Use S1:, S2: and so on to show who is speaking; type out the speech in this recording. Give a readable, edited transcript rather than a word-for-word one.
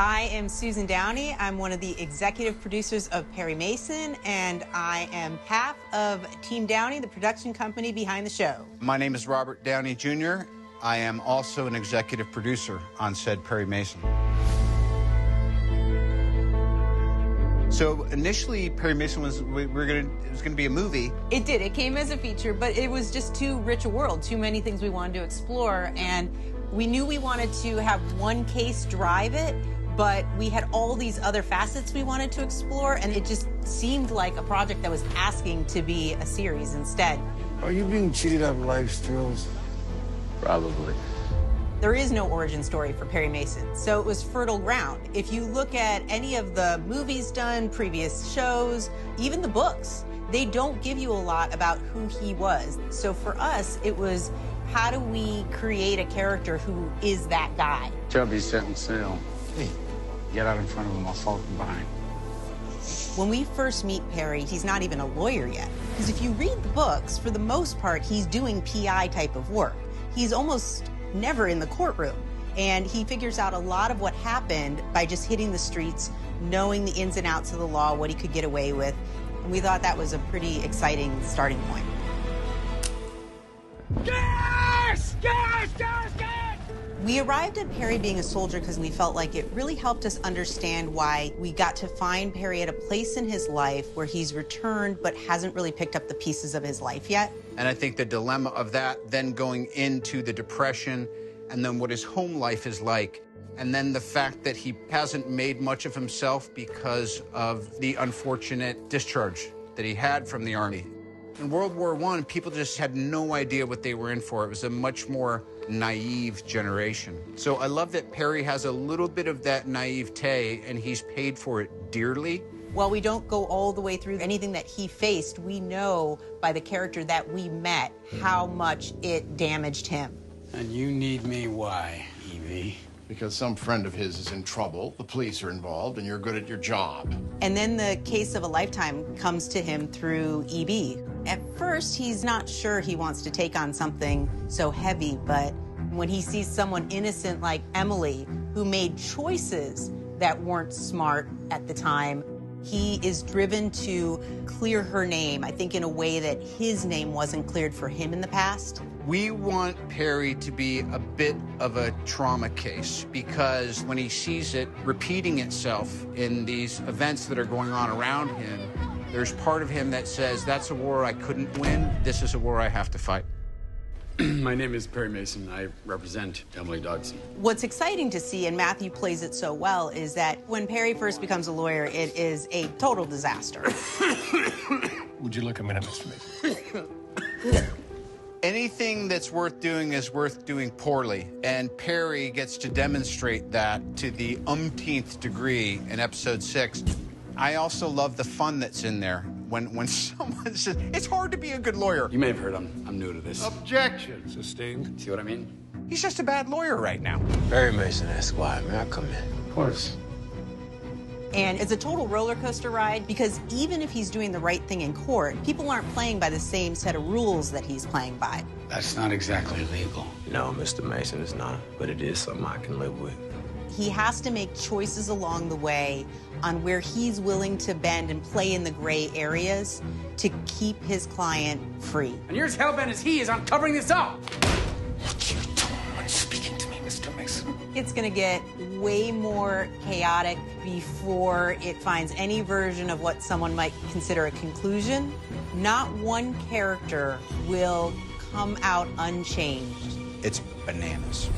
S1: I am Susan Downey. I'm one of the executive producers of Perry Mason, and I am half of Team Downey, the production company behind the show.
S2: My name is Robert Downey Jr. I am also an executive producer on said Perry Mason. So initially, Perry Mason was it was gonna be a movie.
S1: It did. It came as a feature, but it was just too rich a world, too many things we wanted to explore, and we knew we wanted to have one case drive it, but we had all these other facets we wanted to explore, and it just seemed like a project that was asking to be a series instead.
S3: Are you being cheated out of life's thrills?
S4: Probably.
S1: There is no origin story for Perry Mason, so it was fertile ground. If you look at any of the movies done, previous shows, even the books, they don't give you a lot about who he was. So for us, it was, how do we create a character who is that guy?
S4: Chubby setting sail. Hey, get out in front of him, I'll fall from behind.
S1: When we first meet Perry, he's not even a lawyer yet. Because if you read the books, for the most part, he's doing PI type of work. He's almost never in the courtroom. And he figures out a lot of what happened by just hitting the streets, knowing the ins and outs of the law, what he could get away with. And we thought that was a pretty exciting starting point.
S5: Gas! Gas! Gas! Gas!
S1: We arrived at Perry being a soldier because we felt like it really helped us understand why we got to find Perry at a place in his life where he's returned but hasn't really picked up the pieces of his life yet.
S2: And I think the dilemma of that, then going into the depression, and then what his home life is like, and then the fact that he hasn't made much of himself because of the unfortunate discharge that he had from the Army. In World War I, people just had no idea what they were in for. It was a much more naive generation. So I love that Perry has a little bit of that naivete, and he's paid for it dearly.
S1: While we don't go all the way through anything that he faced, we know by the character that we met how much it damaged him.
S4: And you need me why, Evie?
S3: Because some friend of his is in trouble, the police are involved, and you're good at your job.
S1: And then the case of a lifetime comes to him through EB. At first, he's not sure he wants to take on something so heavy, but when he sees someone innocent like Emily, who made choices that weren't smart at the time, he is driven to clear her name, I think in a way that his name wasn't cleared for him in the past.
S2: We want Perry to be a bit of a trauma case, because when he sees it repeating itself in these events that are going on around him, there's part of him that says, that's a war I couldn't win, this is a war I have to fight.
S4: My name is Perry Mason. I represent Emily Dodson.
S1: What's exciting to see, and Matthew plays it so well, is that when Perry first becomes a lawyer, it is a total disaster.
S3: Would you look a minute, Mr. Mason?
S2: Anything that's worth doing is worth doing poorly, and Perry gets to demonstrate that to the umpteenth degree in episode 6. I also love the fun that's in there. When someone says, it's hard to be a good lawyer.
S4: You may have heard I'm new to this.
S3: Objection, sustained.
S4: See what I mean?
S2: He's just a bad lawyer right now.
S6: Perry Mason, Esquire. May I come in?
S4: Of course.
S1: And it's a total roller coaster ride, because even if he's doing the right thing in court, people aren't playing by the same set of rules that he's playing by.
S4: That's not exactly legal.
S6: No, Mr. Mason, it's not. But it is something I can live with.
S1: He has to make choices along the way on where he's willing to bend and play in the gray areas to keep his client free.
S5: And you're as hellbent as he is on covering this up.
S3: What you doing when speaking to me, Mr. Mason?
S1: It's gonna get way more chaotic before it finds any version of what someone might consider a conclusion. Not one character will come out unchanged.
S2: It's bananas.